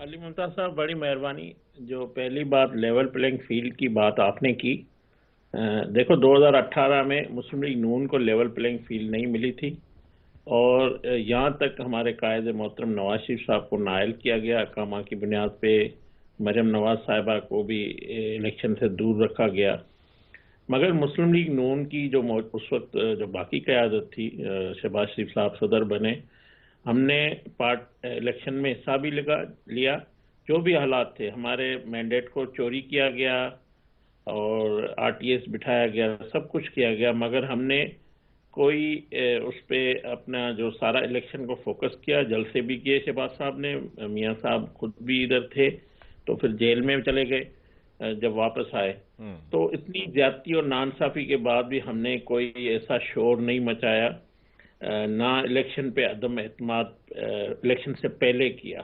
علی ممتاز صاحب بڑی مہربانی. جو پہلی بات لیول پلینگ فیلڈ کی بات آپ نے کی، دیکھو 2018 میں مسلم لیگ نون کو لیول پلینگ فیلڈ نہیں ملی تھی، اور یہاں تک ہمارے قائد محترم نواز شریف صاحب کو نائل کیا گیا، احکامات کی بنیاد پہ مریم نواز صاحبہ کو بھی الیکشن سے دور رکھا گیا. مگر مسلم لیگ نون کی جو اس وقت جو باقی قیادت تھی، شہباز شریف صاحب صدر بنے، ہم نے الیکشن میں حصہ بھی لیا. جو بھی حالات تھے، ہمارے مینڈیٹ کو چوری کیا گیا اور آر ٹی ایس بٹھایا گیا، سب کچھ کیا گیا، مگر ہم نے کوئی اس پہ اپنا جو سارا الیکشن کو فوکس کیا. جلسے بھی کیے شہباز صاحب نے، میاں صاحب خود بھی ادھر تھے، تو پھر جیل میں چلے گئے جب واپس آئے. تو اتنی زیادتی اور ناانصافی کے بعد بھی ہم نے کوئی ایسا شور نہیں مچایا، نہ الیکشن پہ عدم اعتماد الیکشن سے پہلے کیا.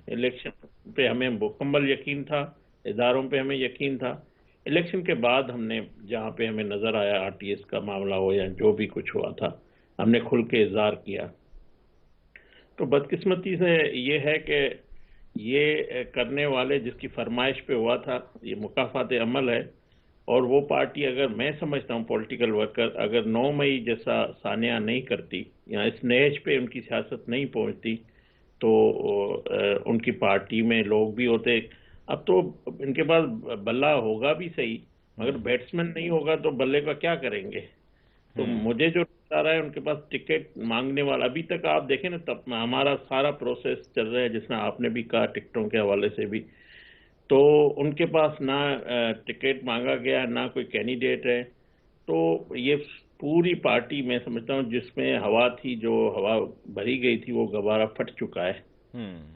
الیکشن پہ ہمیں مکمل یقین تھا، اداروں پہ ہمیں یقین تھا. الیکشن کے بعد ہم نے جہاں پہ ہمیں نظر آیا آر ٹی ایس کا معاملہ ہو یا جو بھی کچھ ہوا تھا، ہم نے کھل کے اظہار کیا. تو بدقسمتی سے یہ ہے کہ یہ کرنے والے جس کی فرمائش پہ ہوا تھا، یہ مکافات عمل ہے. اور وہ پارٹی، اگر میں سمجھتا ہوں پولیٹیکل ورکر، اگر 9 مئی جیسا سانحہ نہیں کرتی یا اس نیج پہ ان کی سیاست نہیں پہنچتی تو ان کی پارٹی میں لوگ بھی ہوتے. اب تو ان کے پاس بلہ ہوگا بھی صحیح، مگر بیٹسمین نہیں ہوگا تو بلے کا کیا کریں گے. تو مجھے جو آ رہا ہے ان کے پاس ٹکٹ مانگنے والا، ابھی تک آپ دیکھیں نا، تب ہمارا سارا پروسیس چل رہا ہے جس میں آپ نے بھی کہا ٹکٹوں کے حوالے سے بھی، تو ان کے پاس نہ ٹکٹ مانگا گیا، نہ کوئی کینڈیڈیٹ ہے. تو یہ پوری پارٹی میں سمجھتا ہوں جس میں ہوا تھی، جو ہوا بھری گئی تھی، وہ گبارہ پھٹ چکا ہے.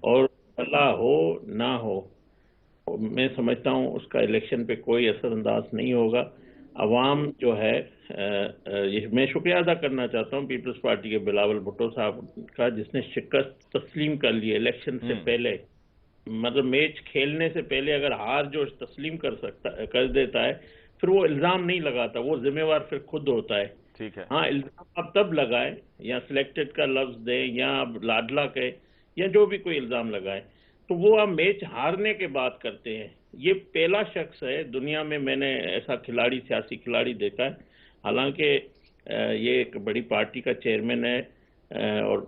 اور اللہ ہو نہ ہو، میں سمجھتا ہوں اس کا الیکشن پہ کوئی اثر انداز نہیں ہوگا. عوام جو ہے، یہ میں شکریہ ادا کرنا چاہتا ہوں پیپلز پارٹی کے بلاول بھٹو صاحب کا، جس نے شکست تسلیم کر لی الیکشن سے پہلے. مطلب میچ کھیلنے سے پہلے اگر ہار جو تسلیم کر دیتا ہے، پھر وہ الزام نہیں لگاتا، وہ ذمہ وار پھر خود ہوتا ہے. ہاں، الزام آپ تب لگائے، یا سلیکٹڈ کا لفظ دیں، یا لاڈلا کہے، یا جو بھی کوئی الزام لگائے، تو وہ آپ میچ ہارنے کے بعد کرتے ہیں. یہ پہلا شخص ہے دنیا میں نے ایسا کھلاڑی، سیاسی کھلاڑی دیکھا ہے. حالانکہ یہ ایک بڑی پارٹی کا چیئرمین ہے اور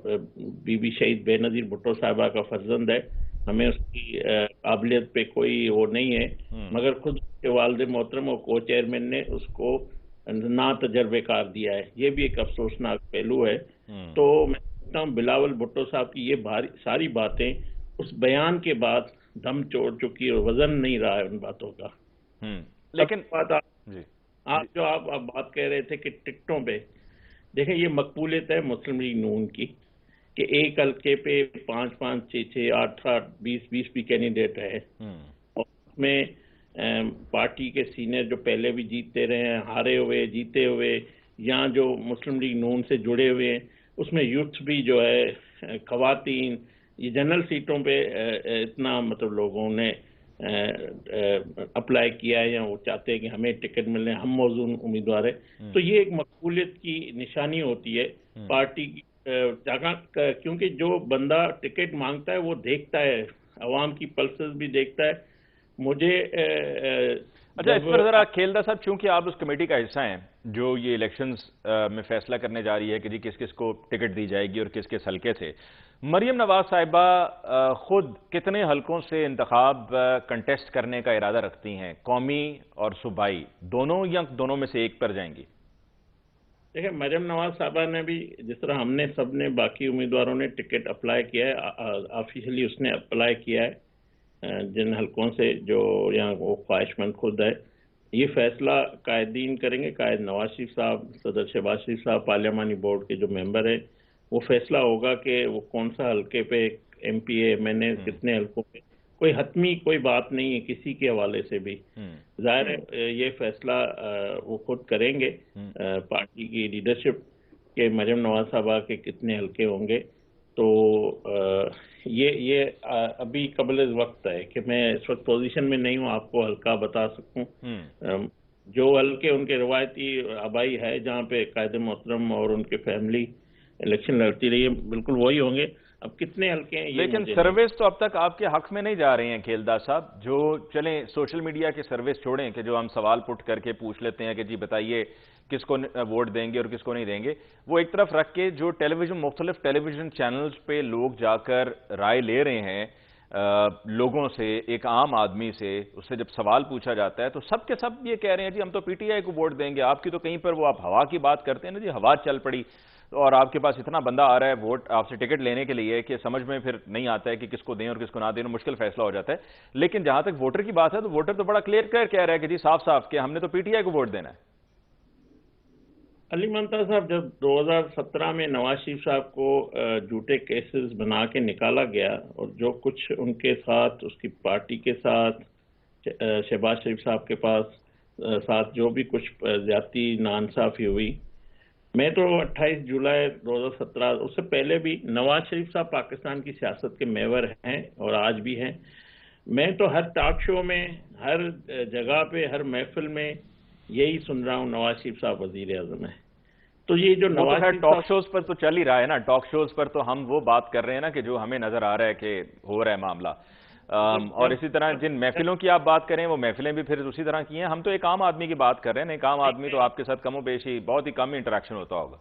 بی بی شہید بے نظیر بھٹو صاحبہ کا فرزند ہے، ہمیں اس کی قابلیت پہ کوئی وہ نہیں ہے، مگر خود کے والد محترم اور کو چیئرمین نے اس کو نا تجربے کار دیا ہے. یہ بھی ایک افسوسناک پہلو ہے. تو میں سمجھتا ہوں بلاول بھٹو صاحب کی یہ ساری باتیں اس بیان کے بعد دم چھوڑ چکی، اور وزن نہیں رہا ہے ان باتوں کا. لیکن آپ بات کہہ رہے تھے کہ ٹکٹوں پہ، دیکھیں یہ مقبولیت ہے مسلم لیگ نون کی کہ ایک حلقے پہ 5 5 6 6 8 8 20 بھی کینڈیڈیٹ ہے. اور اس میں پارٹی کے سینئر جو پہلے بھی جیتتے رہے ہیں، ہارے ہوئے، جیتے ہوئے، یا جو مسلم لیگ نون سے جڑے ہوئے ہیں، اس میں یوتھ بھی جو ہے، خواتین، یہ جنرل سیٹوں پہ اتنا مطلب لوگوں نے اپلائی کیا ہے، یا وہ چاہتے ہیں کہ ہمیں ٹکٹ ملنے، ہم موزون امیدوار ہیں. تو یہ ایک مقبولیت کی نشانی ہوتی ہے پارٹی کی جگہ، کیونکہ جو بندہ ٹکٹ مانگتا ہے وہ دیکھتا ہے، عوام کی پلسز بھی دیکھتا ہے. مجھے اچھا، اس پر ذرا کھیلدہ صاحب، چونکہ آپ اس کمیٹی کا حصہ ہیں جو یہ الیکشنز میں فیصلہ کرنے جا رہی ہے کہ جی کس کس کو ٹکٹ دی جائے گی اور کس کس حلقے سے، مریم نواز صاحبہ خود کتنے حلقوں سے انتخاب کنٹیسٹ کرنے کا ارادہ رکھتی ہیں، قومی اور صوبائی دونوں، یا دونوں میں سے ایک پر جائیں گی؟ دیکھیں، مریم نواز صاحبہ نے بھی، جس طرح ہم نے سب نے، باقی امیدواروں نے ٹکٹ اپلائی کیا ہے، آفیشلی اس نے اپلائی کیا ہے جن حلقوں سے، جو یہاں وہ خواہش مند خود ہے. یہ فیصلہ قائدین کریں گے، قائد نواز شریف صاحب، صدر شہباز شریف صاحب، پارلیمانی بورڈ کے جو ممبر ہیں، وہ فیصلہ ہوگا کہ وہ کون سا حلقے پہ ایم پی اے، ایم این اے، کتنے حلقوں پہ. کوئی حتمی کوئی بات نہیں ہے کسی کے حوالے سے بھی. ظاہر ہے یہ فیصلہ وہ خود کریں گے، پارٹی کی لیڈرشپ، کہ مریم نواز صاحبہ کے کتنے حلقے ہوں گے. تو یہ ابھی قبل وقت ہے کہ میں اس وقت پوزیشن میں نہیں ہوں آپ کو حلقہ بتا سکوں. جو حلقے ان کے روایتی آبائی ہے جہاں پہ قائد محترم اور ان کے فیملی الیکشن لڑتی رہی ہے، بالکل وہی ہوں گے. اب کتنے حلقے ہیں لیکن سروس تو اب تک آپ کے حق میں نہیں جا رہے ہیں کھیلدار صاحب. جو چلیں سوشل میڈیا کے سروس چھوڑیں کہ جو ہم سوال پٹ کر کے پوچھ لیتے ہیں کہ جی بتائیے کس کو ووٹ دیں گے اور کس کو نہیں دیں گے, وہ ایک طرف رکھ کے جو مختلف ٹیلی ویژن چینلز پہ لوگ جا کر رائے لے رہے ہیں لوگوں سے, ایک عام آدمی سے, اس سے جب سوال پوچھا جاتا ہے تو سب کے سب یہ کہہ رہے ہیں جی ہم تو پی ٹی آئی کو ووٹ دیں گے. آپ کی تو کہیں پر وہ آپ ہوا کی بات کرتے ہیں نا جی, ہوا چل پڑی اور آپ کے پاس اتنا بندہ آ رہا ہے ووٹ آپ سے ٹکٹ لینے کے لیے کہ سمجھ میں پھر نہیں آتا ہے کہ کس کو دیں اور کس کو نہ دیں, مشکل فیصلہ ہو جاتا ہے. لیکن جہاں تک ووٹر کی بات ہے تو ووٹر تو بڑا کلیئر کہہ رہا ہے کہ جی صاف صاف کہ ہم نے تو پی ٹی آئی کو ووٹ دینا ہے. علی ممتاز صاحب, جب 2017 میں نواز شریف صاحب کو جھوٹے کیسز بنا کے نکالا گیا اور جو کچھ ان کے ساتھ, اس کی پارٹی کے ساتھ, شہباز شریف صاحب کے ساتھ جو بھی کچھ زیادتی ناانصافی ہوئی, میں تو 28 جولائی 2017, اس سے پہلے بھی نواز شریف صاحب پاکستان کی سیاست کے محور ہیں اور آج بھی ہیں. میں تو ہر ٹاک شو میں, ہر جگہ پہ, ہر محفل میں یہی سن رہا ہوں نواز شریف صاحب وزیر اعظم ہے. تو یہ جو نواز شریف ٹاک شوز پر تو چل ہی رہا ہے نا, ٹاک شوز پر تو ہم وہ بات کر رہے ہیں نا کہ جو ہمیں نظر آ رہا ہے کہ ہو رہا ہے معاملہ. اور اسی طرح جن محفلوں کی آپ بات کریں وہ محفلیں بھی پھر اسی طرح کی ہیں. ہم تو ایک عام آدمی کی بات کر رہے ہیں, ایک عام آدمی تو آپ کے ساتھ کم و بیشی بہت ہی کم انٹریکشن ہوتا ہوگا.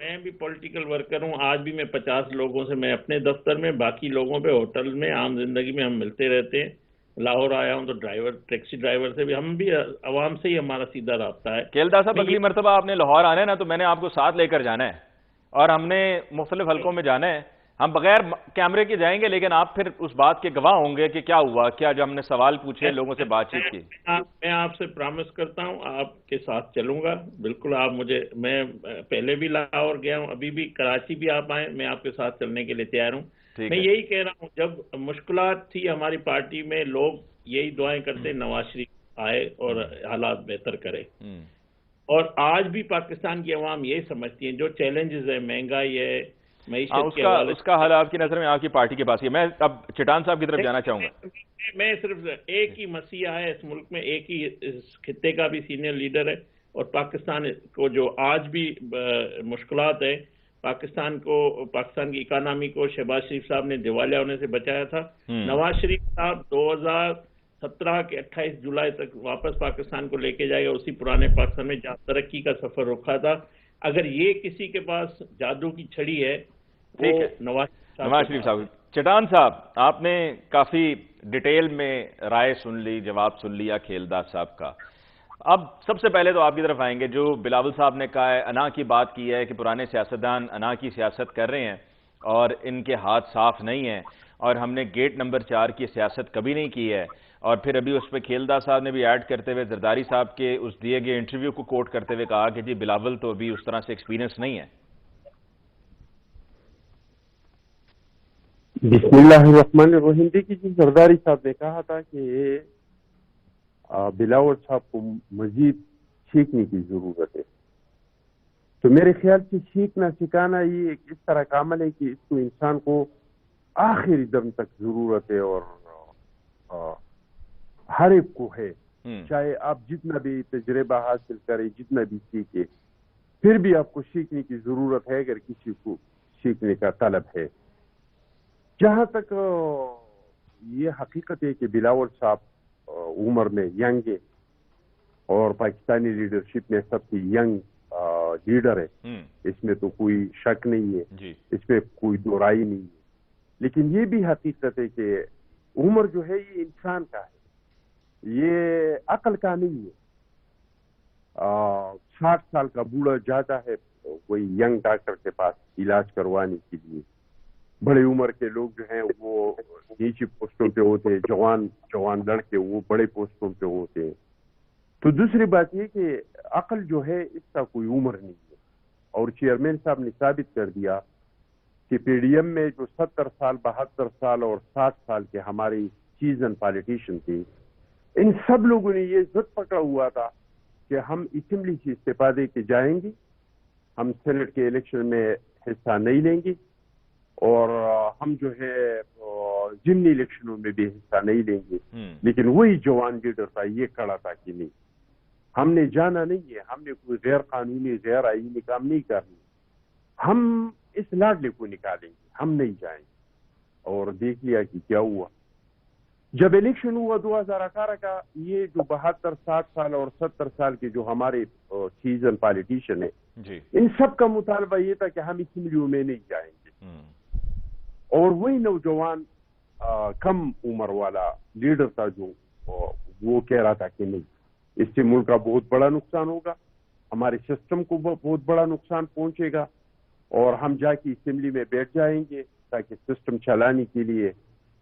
میں بھی پولیٹیکل ورکر ہوں, آج بھی میں 50 لوگوں سے, میں اپنے دفتر میں, باقی لوگوں پہ, ہوٹل میں, عام زندگی میں ہم ملتے رہتے ہیں. لاہور آیا ہوں تو ٹیکسی ڈرائیور سے بھی, ہم بھی عوام سے ہی ہمارا سیدھا رابطہ ہے. کھیلدار صاحب اگلی مرتبہ آپ نے لاہور آنا ہے نا تو میں نے آپ کو ساتھ لے کر جانا ہے اور ہم نے مختلف حلقوں میں جانا ہے. ہم بغیر کیمرے کے جائیں گے لیکن آپ پھر اس بات کے گواہ ہوں گے کہ کیا ہوا, کیا جو ہم نے سوال پوچھے, لوگوں سے بات چیت کی. میں آپ سے پرامس کرتا ہوں آپ کے ساتھ چلوں گا بالکل. آپ مجھے, میں پہلے بھی لاہور گیا ہوں, ابھی بھی کراچی بھی آپ آئیں, میں آپ کے ساتھ چلنے کے لیے تیار ہوں. میں یہی کہہ رہا ہوں, جب مشکلات تھی ہماری پارٹی میں, لوگ یہی دعائیں کرتے نواز شریف آئے اور حالات بہتر کرے. اور آج بھی پاکستان کی عوام یہی سمجھتی ہیں, جو چیلنجز ہے, مہنگائی ہے, معیشت کے حوالے, اس کا حل آپ کی نظر میں آپ کی پارٹی کے پاس ہی ہے. میں اب چٹان صاحب کی طرف جانا چاہوں گا. میں صرف ایک ہی مسیحا ہے اس ملک میں, ایک ہی اس خطے کا بھی سینئر لیڈر ہے, اور پاکستان کو جو آج بھی مشکلات ہے, پاکستان کی اکانومی کو شہباز شریف صاحب نے دیوالیہ ہونے سے بچایا تھا. نواز شریف صاحب 2017 کے 28 جولائی تک واپس پاکستان کو لے کے جائے گا اسی پرانے پاکستان میں جہاں ترقی کا سفر رکھا تھا. اگر یہ کسی کے پاس جادو کی چھڑی ہے وہ نواز شریف صاحب. چٹان صاحب, آپ نے کافی ڈیٹیل میں رائے سن لی, جواب سن لیا کھیلدار صاحب کا. اب سب سے پہلے تو آپ کی طرف آئیں گے. جو بلاول صاحب نے کہا ہے, انا کی بات کی ہے کہ پرانے سیاستدان انا کی سیاست کر رہے ہیں اور ان کے ہاتھ صاف نہیں ہیں, اور ہم نے گیٹ نمبر 4 کی سیاست کبھی نہیں کی ہے. اور پھر ابھی اس پہ کھیلدار صاحب نے بھی ایڈ کرتے ہوئے زرداری صاحب کے اس دیے گئے انٹرویو کو کوٹ کرتے ہوئے کہا کہ جی بلاول تو ابھی اس طرح سے ایکسپیرینس نہیں ہے. بسم اللہ الرحمن الرحیم. دیکھیے جی, زرداری صاحب نے کہا تھا کہ بلاول صاحب کو مزید سیکھنے کی ضرورت ہے. تو میرے خیال سے سیکھنا سکھانا یہ ایک اس طرح کا عمل ہے کہ اس کو انسان کو آخری دم تک ضرورت ہے, اور ہر ایک کو ہے. چاہے آپ جتنا بھی تجربہ حاصل کریں, جتنا بھی سیکھیں, پھر بھی آپ کو سیکھنے کی ضرورت ہے اگر کسی کو سیکھنے کا طلب ہے. جہاں تک یہ حقیقت ہے کہ بلاول صاحب عمر میں ینگ ہے اور پاکستانی لیڈرشپ میں سب سے ینگ لیڈر ہے, اس میں تو کوئی شک نہیں ہے, اس میں کوئی دو رائے نہیں ہے. لیکن یہ بھی حقیقت ہے کہ عمر جو ہے یہ انسان کا ہے, یہ عقل کا نہیں ہے. 60 سال کا بوڑھا جاتا ہے کوئی ینگ ڈاکٹر کے پاس علاج کروانے کے لیے. بڑے عمر کے لوگ جو ہیں وہ نیچی پوسٹوں پہ ہوتے ہیں, جوان لڑکے وہ بڑے پوسٹوں پہ ہوتے ہیں. تو دوسری بات یہ کہ عقل جو ہے اس کا کوئی عمر نہیں ہے. اور چیئرمین صاحب نے ثابت کر دیا کہ پی ڈی ایم میں جو 70 سال 72 سال اور 60 سال کے ہمارے سیزن پالیٹیشین تھے, ان سب لوگوں نے یہ ضد پکڑا ہوا تھا کہ ہم اسمبلی سے استعفا دے کے جائیں گے, ہم سینٹ کے الیکشن میں حصہ نہیں لیں گے, اور ہم جو ہے ضمنی الیکشنوں میں بھی حصہ نہیں لیں گے. لیکن وہی جوان لیڈر تھا, یہ کھڑا تھا کہ نہیں, ہم نے جانا نہیں ہے, ہم نے کوئی غیر قانونی غیر آئینی کام نہیں کرنا, ہم اس لاڈلے کو نکالیں گے, ہم نہیں جائیں گے. اور دیکھ لیا کہ کیا ہوا. جب الیکشن ہوا 2018 کا, یہ جو 72 60 سال اور 70 سال کے جو ہمارے سیزن پالیٹیشین ہیں, جی ان سب کا مطالبہ یہ تھا کہ ہم اسمبلیوں میں نہیں جائیں گے. اور وہی نوجوان کم عمر والا لیڈر تھا جو وہ کہہ رہا تھا کہ نہیں, اس سے ملک کا بہت بڑا نقصان ہوگا, ہمارے سسٹم کو بہت بڑا نقصان پہنچے گا, اور ہم جا کے اسمبلی میں بیٹھ جائیں گے تاکہ سسٹم چلانے کے لیے,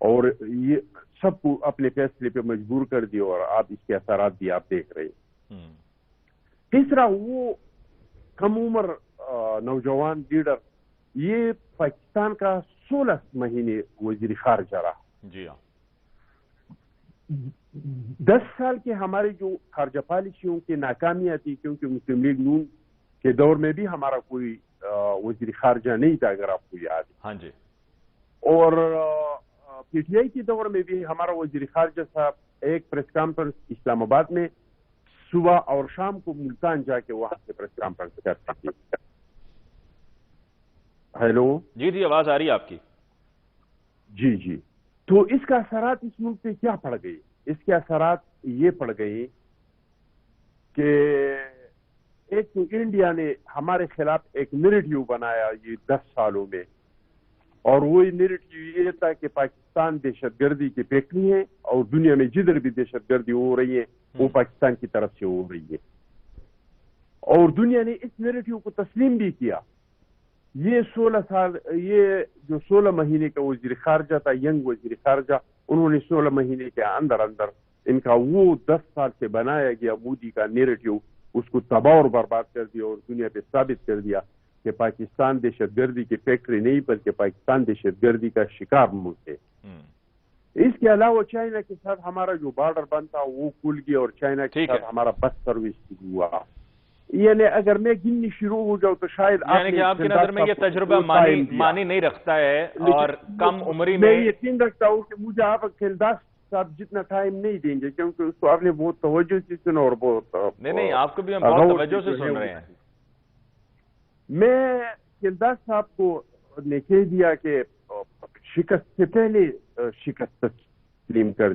اور یہ سب کو اپنے فیصلے پہ مجبور کر دیا, اور آپ اس کے اثرات بھی آپ دیکھ رہے ہیں. تیسرا, وہ کم عمر نوجوان لیڈر یہ پاکستان کا 16 مہینے وزیر خارجہ رہا. جی ہاں. 10 سال کے ہماری جو خارجہ پالیسیوں کی ناکامیاں تھی, کیونکہ مسلم لیگ نون کے دور میں بھی ہمارا کوئی وزیر خارجہ نہیں تھا, اگر آپ کو یاد ہے. ہاں جی. اور پی ٹی آئی کے دور میں بھی ہمارا وزیر خارجہ صاحب ایک پریس کانفرنس اسلام آباد میں صبح اور شام کو ملتان جا کے وہاں سے پریس کانفرنس کرتے تھے. ہیلو, جی جی, آواز آ رہی ہے آپ کی. جی جی. تو اس کا اثرات اس ملک پہ کیا پڑ گئی؟ اس کے اثرات یہ پڑ گئی کہ ایک تو انڈیا نے ہمارے خلاف ایک نیریٹیو بنایا یہ 10 سالوں میں, اور وہی نیریٹیو یہ تھا کہ پاکستان دہشت گردی کی فیکٹری ہے, اور دنیا میں جدھر بھی دہشت گردی ہو رہی ہے وہ پاکستان کی طرف سے ہو رہی ہے, اور دنیا نے اس نیریٹیو کو تسلیم بھی کیا. یہ 16 مہینے کا وزیر خارجہ تھا, ینگ وزیر خارجہ, انہوں نے 16 مہینے کے اندر ان کا وہ 10 سال سے بنایا گیا مودی کا نیریٹیو اس کو تباہ اور برباد کر دیا, اور دنیا پہ ثابت کر دیا کہ پاکستان دہشت گردی کی فیکٹری نہیں بلکہ پاکستان دہشت گردی کا شکار ملک ہے. اس کے علاوہ چائنا کے ساتھ ہمارا جو بارڈر بند تھا وہ کھل گیا, اور چائنا کے ساتھ ہمارا بس سروس ہوا. یعنی اگر میں گننی شروع ہو جاؤں تو شاید یعنی کہ آپ کی نظر میں یہ تجربہ مانی نہیں رکھتا ہے, اور کم عمری میں یقین رکھتا ہوں کہ مجھے آپ کھیلداس صاحب جتنا ٹائم نہیں دیں گے, کیونکہ اس کو آپ نے بہت توجہ سے سنا, اور بہت نہیں, آپ کو بھی ہم بہت توجہ سے سن رہے ہیں. میں کھیلداس صاحب کو نے کہہ دیا کہ شکست سے پہلے شکست تسلیم کر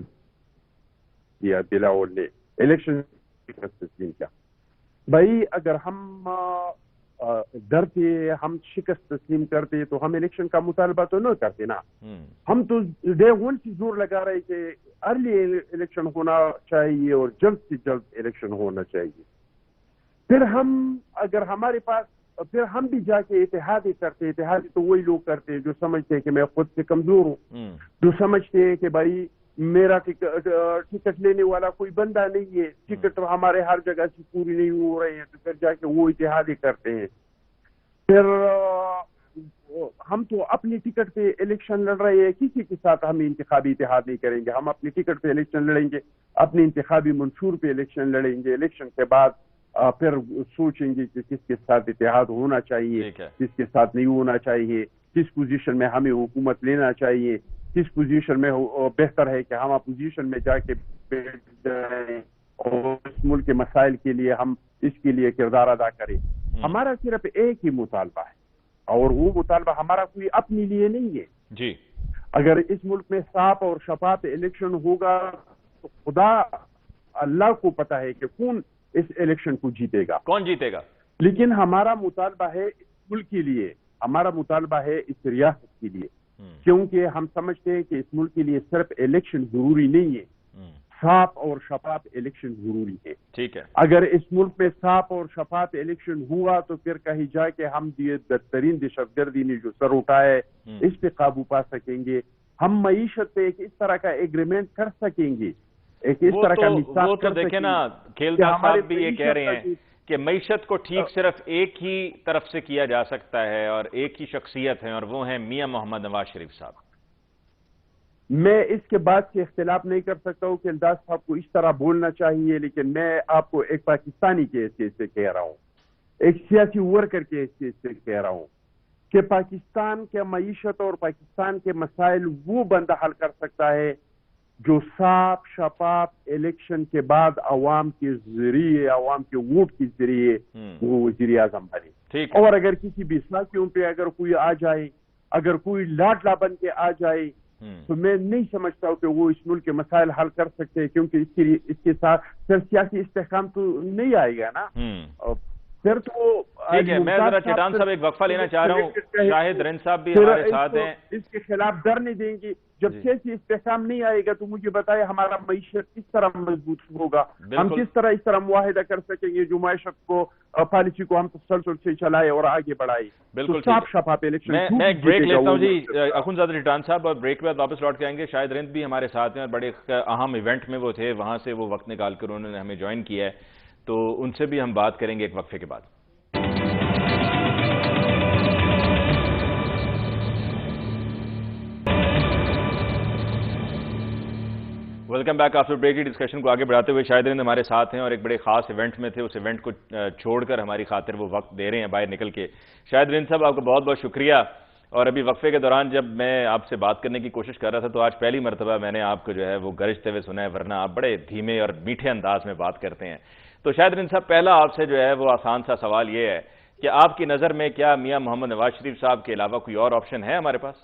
دیا بلاول نے, الیکشن شکست تسلیم کیا. بھائی اگر ہم ڈرتے, ہم شکست تسلیم کرتے تو ہم الیکشن کا مطالبہ تو نہ کرتے نا. ہم تو ڈے ون سے زور لگا رہے کہ ارلی الیکشن ہونا چاہیے اور جلد سے جلد الیکشن ہونا چاہیے. پھر ہم اگر ہمارے پاس, پھر ہم بھی جا کے اتحادی کرتے. اتحادی تو وہی لوگ کرتے ہیں جو سمجھتے ہیں کہ میں خود سے کمزور ہوں, جو سمجھتے ہیں کہ بھائی میرا ٹکٹ لینے والا کوئی بندہ نہیں ہے, ٹکٹ ہمارے ہر جگہ سے پوری نہیں ہو رہے ہیں, تو پھر جا کے وہ اتحادی کرتے ہیں. پھر ہم تو اپنی ٹکٹ پہ الیکشن لڑ رہے ہیں, کسی کے ساتھ ہم انتخابی اتحاد نہیں کریں گے. ہم اپنی ٹکٹ پہ الیکشن لڑیں گے, اپنے انتخابی منشور پہ الیکشن لڑیں گے. الیکشن کے بعد پھر سوچیں گے کہ کس کے ساتھ اتحاد ہونا چاہیے, کس کے ساتھ نہیں ہونا چاہیے, کس پوزیشن میں ہمیں حکومت لینا چاہیے, کس پوزیشن میں بہتر ہے کہ ہم اپوزیشن میں جا کے بیٹھ جائیں اور اس ملک کے مسائل کے لیے ہم اس کے لیے کردار ادا کریں. ہمارا صرف ایک ہی مطالبہ ہے, اور وہ مطالبہ ہمارا کوئی اپنے لیے نہیں ہے. جی, اگر اس ملک میں صاف اور شفاف الیکشن ہوگا تو خدا اللہ کو پتا ہے کہ کون اس الیکشن کو جیتے گا, کون جیتے گا. لیکن ہمارا مطالبہ ہے اس ملک کے لیے, ہمارا مطالبہ ہے اس ریاست کے لیے, کیونکہ ہم سمجھتے ہیں کہ اس ملک کے لیے صرف الیکشن ضروری نہیں ہے, صاف اور شفاف الیکشن ضروری ہے. ٹھیک ہے. اگر اس ملک میں صاف اور شفاف الیکشن ہوا تو پھر کہیں جا کے ہم بدترین دہشت گردی نے جو سر اٹھایا ہے اس پہ قابو پا سکیں گے. ہم معیشت پہ ایک اس طرح کا ایگریمنٹ کر سکیں گے, ایک اس طرح کا وہ تو دیکھیں نا, کھیلداس صاحب بھی یہ کہہ رہے ہیں کہ معیشت کو ٹھیک صرف ایک ہی طرف سے کیا جا سکتا ہے, اور ایک ہی شخصیت ہے, اور وہ ہیں میاں محمد نواز شریف صاحب. میں اس کے بعد سے اختلاف نہیں کر سکتا ہوں کہ کھیلداس صاحب کو اس طرح بولنا چاہیے, لیکن میں آپ کو ایک پاکستانی کے حیثیت سے کہہ رہا ہوں, ایک سیاسی ورکر کے حیثیت سے کہہ رہا ہوں کہ پاکستان کے معیشت اور پاکستان کے مسائل وہ بندہ حل کر سکتا ہے جو صاف شفاف الیکشن کے بعد عوام کے ذریعے, عوام کے ووٹ کے ذریعے وہ وزیر اعظم بنے. اور اگر کسی بھی ساتھیوں پہ اگر کوئی آ جائے, اگر کوئی لاڈلا بن کے آ جائے, تو میں نہیں سمجھتا ہوں کہ وہ اس ملک کے مسائل حل کر سکتے ہیں، کیونکہ اس کے ساتھ پھر سیاسی استحکام تو نہیں آئے گا نا. پھر تو ٹھیک ہے، میں ذرا چٹان صاحب ایک وقفہ لینا چاہ رہا ہوں. شاہد رند صاحب بھی ہمارے ساتھ ہیں. اس کے خلاف ڈر نہیں دیں گے. جب سیاسی استحکام نہیں آئے گا تو مجھے بتائے ہمارا معیشت کس طرح مضبوط ہوگا، ہم کس طرح اس طرح معاہدہ کر سکیں گے جو معیشت کو پالیسی کو ہم تسلسل سے چلائے اور آگے بڑھائے. بالکل صاف شفاف الیکشن. میں ایک بریک لیتا ہوں جی اخونزادہ چٹان صاحب، اور بریک کے بعد واپس لوٹ کے آئیں گے. شاہد رند بھی ہمارے ساتھ ہیں اور بڑے اہم ایونٹ میں وہ تھے، وہاں سے وہ وقت نکال کر انہوں نے ہمیں جوائن کیا ہے، تو ان سے بھی ہم بات کریں گے ایک وقفے کے بعد. Welcome back. آفٹر بریک کی ڈسکشن کو آگے بڑھاتے ہوئے شاہد رند ہمارے ساتھ ہیں اور ایک بڑے خاص ایونٹ میں تھے، اس ایونٹ کو چھوڑ کر ہماری خاطر وہ وقت دے رہے ہیں باہر نکل کے. شاہد رند صاحب آپ کا بہت بہت شکریہ. اور ابھی وقفے کے دوران جب میں آپ سے بات کرنے کی کوشش کر رہا تھا تو آج پہلی مرتبہ میں نے آپ کو جو ہے وہ گرجتے ہوئے سنا ہے، ورنہ آپ بڑے دھیمے اور میٹھے انداز میں بات کرتے ہیں. تو شاہد رند صاحب، پہلا آپ سے جو ہے وہ آسان سا سوال یہ ہے کہ آپ کی نظر میں کیا میاں محمد نواز شریف صاحب کے علاوہ کوئی اور آپشن ہے ہمارے پاس؟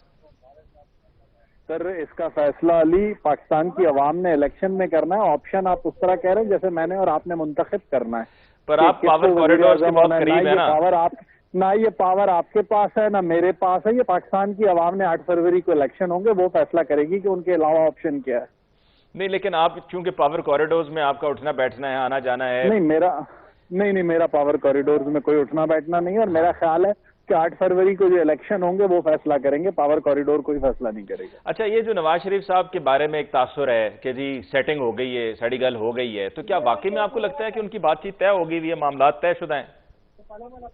سر اس کا فیصلہ علی پاکستان کی عوام نے الیکشن میں کرنا ہے. آپشن آپ اس طرح کہہ رہے ہیں جیسے میں نے اور آپ نے منتخب کرنا ہے. پر آپ پاور کوریڈور کے بہت قریب ہے نا. نہ یہ پاور آپ کے پاس ہے نہ میرے پاس ہے. یہ پاکستان کی عوام نے 8 فروری کو الیکشن ہوں گے، وہ فیصلہ کرے گی کہ ان کے علاوہ آپشن کیا ہے. نہیں، لیکن آپ چونکہ پاور کوریڈورز میں آپ کا اٹھنا بیٹھنا ہے، آنا جانا ہے. نہیں میرا پاور کوریڈورز میں کوئی اٹھنا بیٹھنا نہیں ہے، اور میرا خیال ہے کہ 8 فروری کو جو الیکشن ہوں گے وہ فیصلہ کریں گے، پاور کوریڈور کوئی فیصلہ نہیں کرے گا. اچھا، یہ جو نواز شریف صاحب کے بارے میں ایک تاثر ہے کہ جی سیٹنگ ہو گئی ہے، سڑی گل ہو گئی ہے، تو کیا واقعی میں آپ کو لگتا ہے کہ ان کی بات چیت طے ہو گئی ہے، معاملات طے شدہ ہیں؟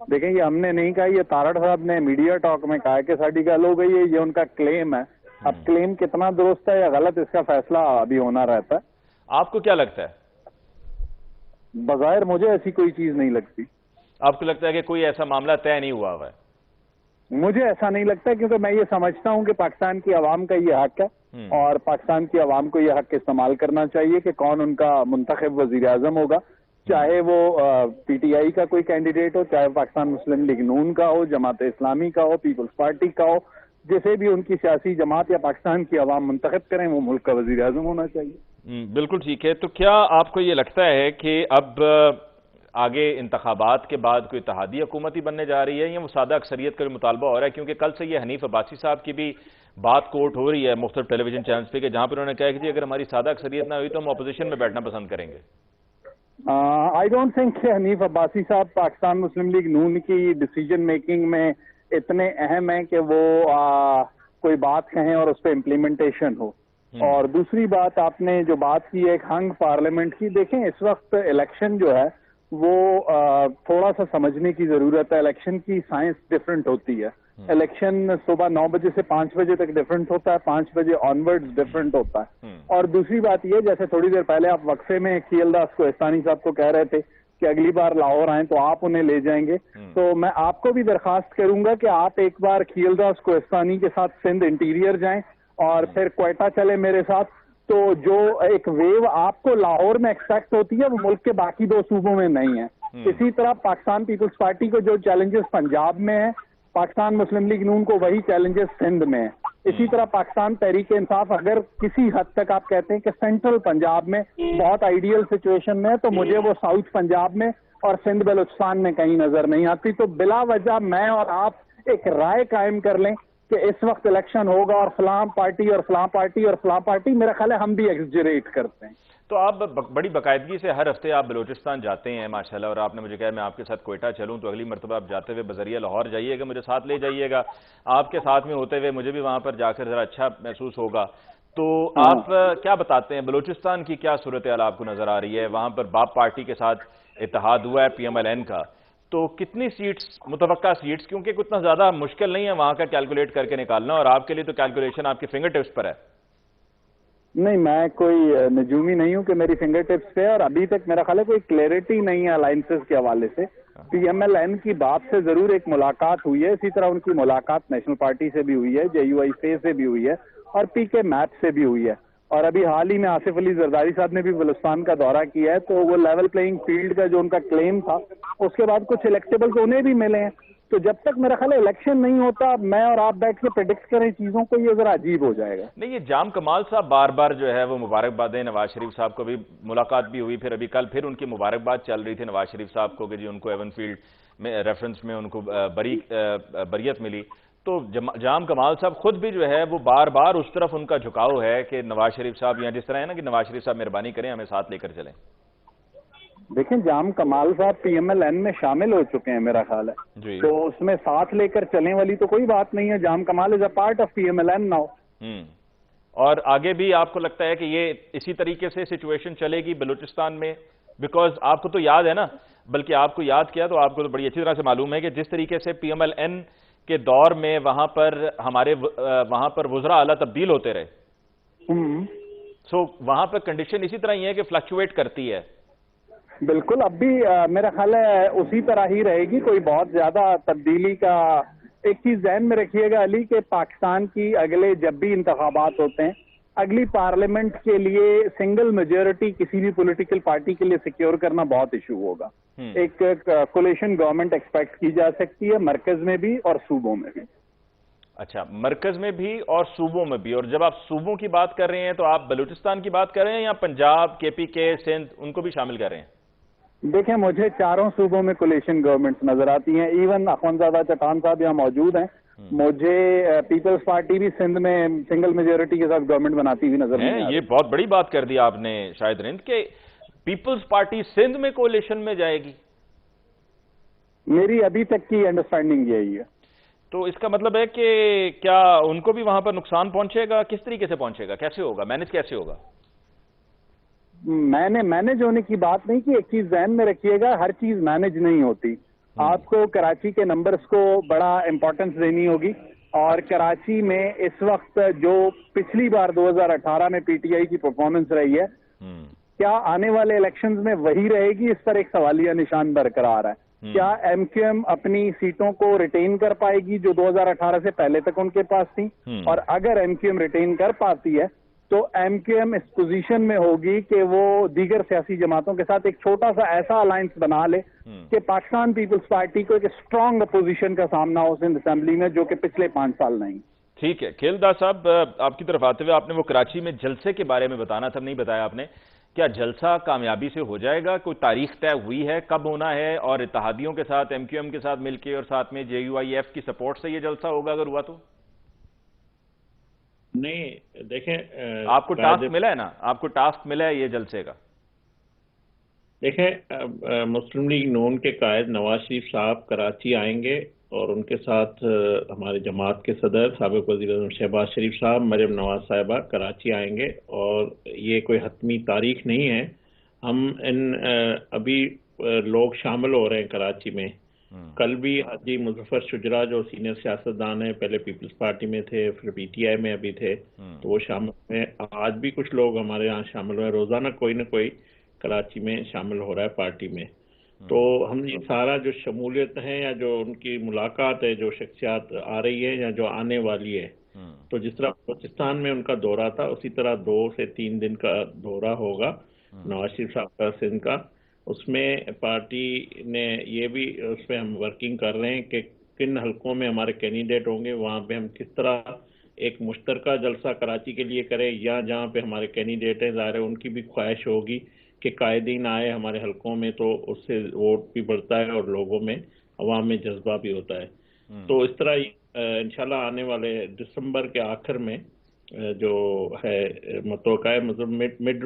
دیکھیں، یہ ہم نے نہیں کہا، یہ تارڑ صاحب نے میڈیا ٹاک میں کہا کہ ساڑی گل ہو گئی ہے. یہ ان کا کلیم ہے. اب کلیم کتنا درست ہے یا غلط، اس کا فیصلہ ابھی ہونا رہتا ہے. آپ کو کیا لگتا ہے؟ بظاہر مجھے ایسی کوئی چیز نہیں لگتی. آپ کو لگتا ہے کہ کوئی ایسا معاملہ طے نہیں ہوا ہے؟ مجھے ایسا نہیں لگتا، کیونکہ میں یہ سمجھتا ہوں کہ پاکستان کی عوام کا یہ حق ہے اور پاکستان کی عوام کو یہ حق استعمال کرنا چاہیے کہ کون ان کا منتخب وزیر اعظم ہوگا، چاہے وہ پی ٹی آئی کا کوئی کینڈیڈیٹ ہو، چاہے پاکستان مسلم لیگ نون کا ہو، جماعت اسلامی کا ہو، پیپلز پارٹی کا ہو. جسے بھی ان کی سیاسی جماعت یا پاکستان کی عوام منتخب کریں وہ ملک کا وزیر اعظم ہونا چاہیے. بالکل ٹھیک ہے. تو کیا آپ کو یہ لگتا ہے کہ اب آگے انتخابات کے بعد کوئی اتحادی حکومت ہی بننے جا رہی ہے یا وہ سادہ اکثریت کا جو مطالبہ ہو رہا ہے؟ کیونکہ کل سے یہ حنیف عباسی صاحب کی بھی بات کوٹ ہو رہی ہے مختلف ٹیلی ویژن چینلز پہ، کہ جہاں پر انہوں نے کہا کہ جی اگر ہماری سادہ اکثریت نہ ہوئی تو ہم اپوزیشن میں بیٹھنا پسند کریں گے. آئی ڈونٹ تھنک کہ حنیف عباسی صاحب پاکستان مسلم لیگ نون کی ڈیسیجن میکنگ میں اتنے اہم ہیں کہ وہ کوئی بات کہیں اور اس پہ امپلیمنٹیشن ہو. اور دوسری بات، آپ نے جو بات کی ہے ایک ہنگ پارلیمنٹ کی، دیکھیں اس وقت الیکشن جو ہے وہ تھوڑا سا سمجھنے کی ضرورت ہے. الیکشن کی سائنس ڈفرنٹ ہوتی ہے. الیکشن صبح 9 بجے سے 5 بجے تک ڈفرنٹ ہوتا ہے، 5 بجے آن ورڈز ڈفرنٹ ہوتا ہے. اور دوسری بات یہ، جیسے تھوڑی دیر پہلے آپ وقفے میں کھیل داس کوہستانی صاحب کو کہہ رہے تھے کہ اگلی بار لاہور آئیں تو آپ انہیں لے جائیں گے، تو میں آپ کو بھی درخواست کروں گا کہ آپ ایک بار کھیل داس کوہستانی کے ساتھ سندھ انٹیریئر جائیں اور پھر کوئٹہ چلے میرے ساتھ. تو جو ایک ویو آپ کو لاہور میں ایکسپیکٹ ہوتی ہے وہ ملک کے باقی 2 صوبوں میں نہیں ہے. اسی طرح پاکستان پیپلز پارٹی کو جو چیلنجز پنجاب میں ہیں، پاکستان مسلم لیگ نون کو وہی چیلنجز سندھ میں ہیں. اسی طرح پاکستان تحریک انصاف اگر کسی حد تک آپ کہتے ہیں کہ سینٹرل پنجاب میں بہت آئیڈیل سچویشن میں ہے، تو مجھے وہ ساؤتھ پنجاب میں اور سندھ بلوچستان میں کہیں نظر نہیں آتی. تو بلا وجہ میں اور آپ ایک رائے قائم کر لیں کہ اس وقت الیکشن ہوگا اور فلاں پارٹی اور فلاں پارٹی اور فلاں پارٹی، میرا خیال ہے ہم بھی ایگزیجریٹ کرتے ہیں. تو آپ بڑی باقاعدگی سے ہر ہفتے آپ بلوچستان جاتے ہیں ماشاءاللہ، اور آپ نے مجھے کہا میں آپ کے ساتھ کوئٹہ چلوں، تو اگلی مرتبہ آپ جاتے ہوئے بذریعہ لاہور جائیے گا، مجھے ساتھ لے جائیے گا. آپ کے ساتھ میں ہوتے ہوئے مجھے بھی وہاں پر جا کر ذرا اچھا محسوس ہوگا. تو آپ کیا بتاتے ہیں بلوچستان کی کیا صورتحال آپ کو نظر آ رہی ہے؟ وہاں پر باپ پارٹی کے ساتھ اتحاد ہوا ہے PMLN کا، تو کتنی سیٹس متوقع سیٹس، کیونکہ اتنا زیادہ مشکل نہیں ہے وہاں کا کیلکولیٹ کر کے نکالنا، اور آپ کے لیے تو کیلکولیشن آپ کے فنگر ٹپس پر ہے. نہیں، میں کوئی نجومی نہیں ہوں کہ میری فنگر ٹپس پہ، اور ابھی تک میرا خیال ہے کوئی کلیئرٹی نہیں ہے الائنسز کے حوالے سے. PMLN کی بات سے ضرور ایک ملاقات ہوئی ہے، اسی طرح ان کی ملاقات نیشنل پارٹی سے بھی ہوئی ہے، JUI سے بھی ہوئی ہے اور PK میپ سے بھی ہوئی ہے. اور ابھی حال ہی میں آصف علی زرداری صاحب نے بھی بلوچستان کا دورہ کیا ہے، تو وہ لیول پلینگ فیلڈ کا جو ان کا کلیم تھا اس کے بعد کچھ الیکٹیبلز انہیں بھی ملے ہیں. تو جب تک میرا خیال ہے الیکشن نہیں ہوتا میں اور آپ بیٹھ کے پریڈکٹ کریں چیزوں کو، یہ ذرا عجیب ہو جائے گا. نہیں، یہ جام کمال صاحب بار بار جو ہے وہ مبارکبادیں، نواز شریف صاحب کو بھی ملاقات بھی ہوئی، پھر ابھی کل پھر ان کی مبارکباد چل رہی تھی نواز شریف صاحب کو کہ جی ان کو ایون فیلڈ میں ریفرنس میں ان کو بریت ملی. تو جام کمال صاحب خود بھی جو ہے وہ بار بار اس طرف ان کا جھکاؤ ہے کہ نواز شریف صاحب، یا جس طرح ہے نا کہ نواز شریف صاحب مہربانی کریں ہمیں ساتھ لے کر چلیں. دیکھیں جام کمال صاحب پی ایم ایل این میں شامل ہو چکے ہیں میرا خیال ہے جی. تو اس میں ساتھ لے کر چلیں والی تو کوئی بات نہیں ہے. Jam Kamal is a part of P M L N now. اور آگے بھی آپ کو لگتا ہے کہ یہ اسی طریقے سے سچویشن چلے گی بلوچستان میں؟ بیکاز آپ کو تو یاد ہے نا، بلکہ آپ کو یاد کیا تو آپ کو تو بڑی اچھی طرح سے معلوم ہے کہ جس طریقے سے پی ایم ایل این کے دور میں وہاں پر وزراء اعلیٰ تبدیل ہوتے رہے، سو وہاں پر کنڈیشن اسی طرح ہی ہے کہ فلکچویٹ کرتی ہے. بالکل، اب بھی میرا خیال ہے اسی طرح ہی رہے گی. کوئی بہت زیادہ تبدیلی کا ایک چیز ذہن میں رکھیے گا علی کہ پاکستان کی اگلے جب بھی انتخابات ہوتے ہیں اگلی پارلیمنٹ کے لیے سنگل میجورٹی کسی بھی پولیٹیکل پارٹی کے لیے سیکیور کرنا بہت ایشو ہوگا. ایک کولیشن گورنمنٹ ایکسپیکٹ کی جا سکتی ہے مرکز میں بھی اور صوبوں میں بھی. اچھا، مرکز میں بھی اور صوبوں میں بھی. اور جب آپ صوبوں کی بات کر رہے ہیں تو آپ بلوچستان کی بات کر رہے ہیں یا پنجاب، کے پی کے، سندھ، ان کو بھی شامل کر رہے ہیں؟ دیکھیں مجھے چاروں صوبوں میں کولیشن گورنمنٹس نظر آتی ہیں. ایون اخوندزادہ چٹان صاحب یہاں موجود ہیں، مجھے پیپلز پارٹی بھی سندھ میں سنگل میجورٹی کے ساتھ گورنمنٹ بناتی ہوئی نظر نہیں آ رہی. یہ بہت بڑی بات کر دی آپ نے شاہد رند کہ پیپلز پارٹی سندھ میں کولیشن میں جائے گی. میری ابھی تک کی انڈرسٹینڈنگ یہی ہے. تو اس کا مطلب ہے کہ کیا ان کو بھی وہاں پر نقصان پہنچے گا؟ کس طریقے سے پہنچے گا؟ کیسے ہوگا؟ مینج کیسے ہوگا؟ مینج ہونے کی بات نہیں کی. ایک چیز ذہن میں رکھیے گا، ہر چیز مینج نہیں ہوتی. آپ کو کراچی کے نمبرز کو بڑا امپورٹنس دینی ہوگی، اور کراچی میں اس وقت جو پچھلی بار 2018 میں پی ٹی آئی کی پرفارمنس رہی ہے کیا آنے والے الیکشنز میں وہی رہے گی؟ اس پر ایک سوالیہ نشان برقرار ہے. کیا ایم کیو ایم اپنی سیٹوں کو ریٹین کر پائے گی جو 2018 سے پہلے تک ان کے پاس تھیں؟ اور اگر ایم کیو ایم ریٹین کر پاتی ہے تو ایم کیو ایم اس پوزیشن میں ہوگی کہ وہ دیگر سیاسی جماعتوں کے ساتھ ایک چھوٹا سا ایسا الائنس بنا لے کہ پاکستان پیپلز پارٹی کو ایک اسٹرانگ اپوزیشن کا سامنا ہو سندھ اسمبلی میں، جو کہ پچھلے 5 سال نہیں. ٹھیک ہے. کھیلدار صاحب، آپ کی طرف آتے ہوئے آپ نے وہ کراچی میں جلسے کے بارے میں بتانا تھا، نہیں بتایا آپ نے. کیا جلسہ کامیابی سے ہو جائے گا؟ کوئی تاریخ طے ہوئی ہے کب ہونا ہے؟ اور اتحادیوں کے ساتھ، ایم کیو ایم کے ساتھ مل کے اور ساتھ میں جے یو آئی ایف کی سپورٹ سے یہ جلسہ ہوگا اگر ہوا تو؟ نہیں، دیکھیں آپ کو ٹاسک ملا ہے نا، آپ کو ٹاسک ملا ہے یہ جلسے کا. دیکھیں مسلم لیگ نون کے قائد نواز شریف صاحب کراچی آئیں گے اور ان کے ساتھ ہمارے جماعت کے صدر سابق وزیر اعظم شہباز شریف صاحب، مریم نواز صاحبہ کراچی آئیں گے. اور یہ کوئی حتمی تاریخ نہیں ہے. ہم ابھی لوگ شامل ہو رہے ہیں کراچی میں. کل بھی حاجی مظفر شجرا جو سینئر سیاستدان ہیں، پہلے پیپلز پارٹی میں تھے، پھر پی ٹی آئی میں ابھی تھے، تو وہ شامل ہوئے. آج بھی کچھ لوگ ہمارے یہاں شامل ہوئے. روزانہ کوئی نہ کوئی کراچی میں شامل ہو رہا ہے پارٹی میں. تو ہم یہ سارا جو شمولیت ہے یا جو ان کی ملاقات ہے، جو شخصیات آ رہی ہے یا جو آنے والی ہے، تو جس طرح بلوچستان میں ان کا دورہ تھا اسی طرح 2 سے 3 دن کا دورہ ہوگا نواز شریف صاحب کا سندھ کا. اس میں پارٹی نے یہ بھی اس پہ ہم ورکنگ کر رہے ہیں کہ کن حلقوں میں ہمارے کینڈیڈیٹ ہوں گے، وہاں پہ ہم کس طرح ایک مشترکہ جلسہ کراچی کے لیے کریں، یا جہاں پہ ہمارے کینڈیڈیٹ ہیں ظاہر ہے ان کی بھی خواہش ہوگی کہ قائدین آئے ہمارے حلقوں میں، تو اس سے ووٹ بھی بڑھتا ہے اور لوگوں میں، عوام میں جذبہ بھی ہوتا ہے. تو اس طرح انشاءاللہ آنے والے دسمبر کے آخر میں جو ہے متوقع ہے، مطلب مڈ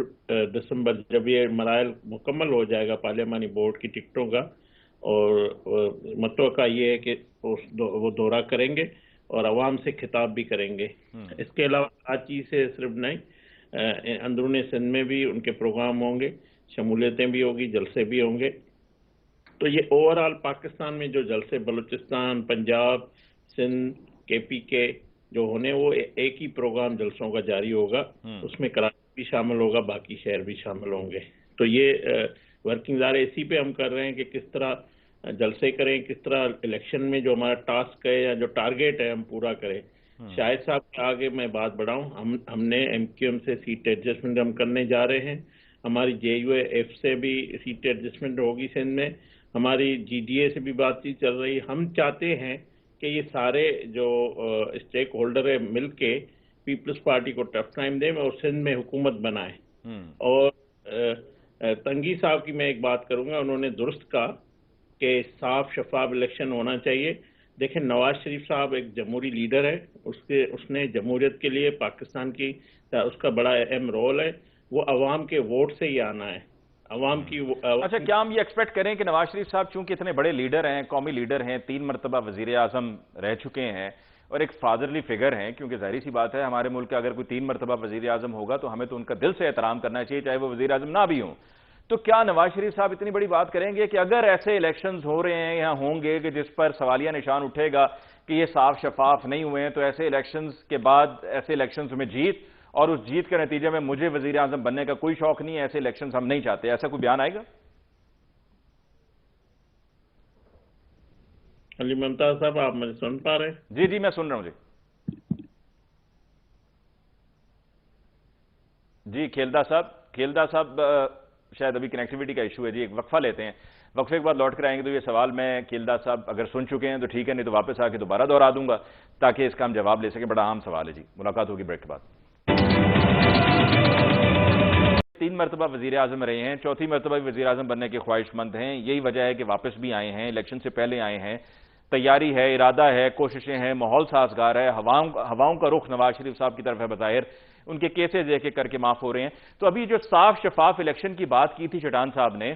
دسمبر جب یہ مراحل مکمل ہو جائے گا پارلیمانی بورڈ کی ٹکٹوں کا، اور متوقع یہ ہے کہ وہ دورہ کریں گے اور عوام سے خطاب بھی کریں گے. اس کے علاوہ کراچی سے صرف نہیں، اندرون سندھ میں بھی ان کے پروگرام ہوں گے، شمولیتیں بھی ہوگی، جلسے بھی ہوں گے. تو یہ اوورآل پاکستان میں جو جلسے بلوچستان، پنجاب، سندھ، کے پی کے جو ہونے، وہ ایک ہی پروگرام جلسوں کا جاری ہوگا. اس میں کراچی بھی شامل ہوگا، باقی شہر بھی شامل ہوں گے. تو یہ ورکنگ ظاہر اسی پہ ہم کر رہے ہیں کہ کس طرح جلسے کریں، کس طرح الیکشن میں جو ہمارا ٹاسک ہے یا جو ٹارگیٹ ہے ہم پورا کریں. شاہد صاحب کے آگے میں بات بڑھاؤں، ہم نے ایم کیو ایم سے سیٹ ایڈجسٹمنٹ ہم کرنے جا رہے ہیں. ہماری جے یو ایف سے بھی سیٹ ایڈجسٹمنٹ ہوگی سندھ میں. ہماری GDA سے بھی بات چیت چل رہی. ہم چاہتے ہیں کہ یہ سارے جو اسٹیک ہولڈر ہیں مل کے پیپلز پارٹی کو ٹف ٹائم دیں اور سندھ میں حکومت بنائیں. اور تنگی صاحب کی میں ایک بات کروں گا, انہوں نے درست کہا کہ صاف شفاف الیکشن ہونا چاہیے. دیکھیں نواز شریف صاحب ایک جمہوری لیڈر ہے, اس نے جمہوریت کے لیے پاکستان کی اس کا بڑا اہم رول ہے. وہ عوام کے ووٹ سے ہی آنا ہے, عوام کی. اچھا, کیا ہم یہ ایکسپیکٹ کریں کہ نواز شریف صاحب چونکہ اتنے بڑے لیڈر ہیں, قومی لیڈر ہیں, 3 مرتبہ وزیر اعظم رہ چکے ہیں اور ایک فادرلی فگر ہیں, کیونکہ ظاہری سی بات ہے ہمارے ملک کا اگر کوئی 3 مرتبہ وزیر اعظم ہوگا تو ہمیں تو ان کا دل سے احترام کرنا چاہیے, چاہے وہ وزیر اعظم نہ بھی ہوں. تو کیا نواز شریف صاحب اتنی بڑی بات کریں گے کہ اگر ایسے الیکشنز ہو رہے ہیں یا ہوں گے کہ جس پر سوالیہ نشان اٹھے گا کہ یہ صاف شفاف نہیں ہوئے ہیں, تو ایسے الیکشنز کے بعد ایسے الیکشنز میں جیت, اور اس جیت کے نتیجے میں مجھے وزیر اعظم بننے کا کوئی شوق نہیں ہے, ایسے الیکشنز ہم نہیں چاہتے, ایسا کوئی بیان آئے گا؟ علی ممتاز صاحب آپ مجھے سن پا رہے ہیں؟ جی میں سن رہا ہوں. جی کھیلدہ صاحب شاید ابھی کنیکٹیویٹی کا ایشو ہے. جی ایک وقفہ لیتے ہیں, وقفے کے بعد لوٹ کر آئیں گے. تو یہ سوال میں کھیلدہ صاحب اگر سن چکے ہیں تو ٹھیک ہے, نہیں تو واپس آ کے دوبارہ دہرا دوں گا تاکہ اس کا ہم جواب لے سکیں. بڑا عام سوال ہے. جی ملاقات ہوگی بریک کے بعد. 3 مرتبہ وزیر اعظم رہے ہیں, 4تھی مرتبہ بھی وزیر اعظم بننے کے خواہش مند ہیں. یہی وجہ ہے کہ واپس بھی آئے ہیں, الیکشن سے پہلے آئے ہیں. تیاری ہے, ارادہ ہے, کوششیں ہیں, ماحول سازگار ہے. ہواؤں کا رخ نواز شریف صاحب کی طرف ہے بظاہر, ان کے کیسز ایک ایک کر کے معاف ہو رہے ہیں. تو ابھی جو صاف شفاف الیکشن کی بات کی تھی چٹان صاحب نے,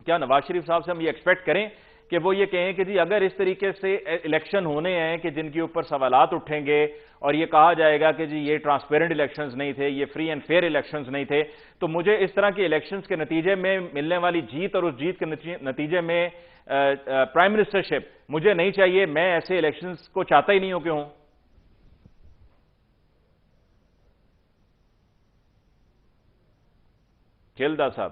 کیا نواز شریف صاحب سے ہم یہ ایکسپیکٹ کریں کہ وہ یہ کہیں کہ جی اگر اس طریقے سے الیکشن ہونے ہیں کہ جن کے اوپر سوالات اٹھیں گے اور یہ کہا جائے گا کہ جی یہ ٹرانسپیرنٹ الیکشنز نہیں تھے, یہ فری اینڈ فیئر الیکشنز نہیں تھے, تو مجھے اس طرح کے الیکشنز کے نتیجے میں ملنے والی جیت اور اس جیت کے نتیجے میں پرائم منسٹرشپ مجھے نہیں چاہیے, میں ایسے الیکشنز کو چاہتا ہی نہیں ہوں کہ ہوں. کھیلدہ صاحب.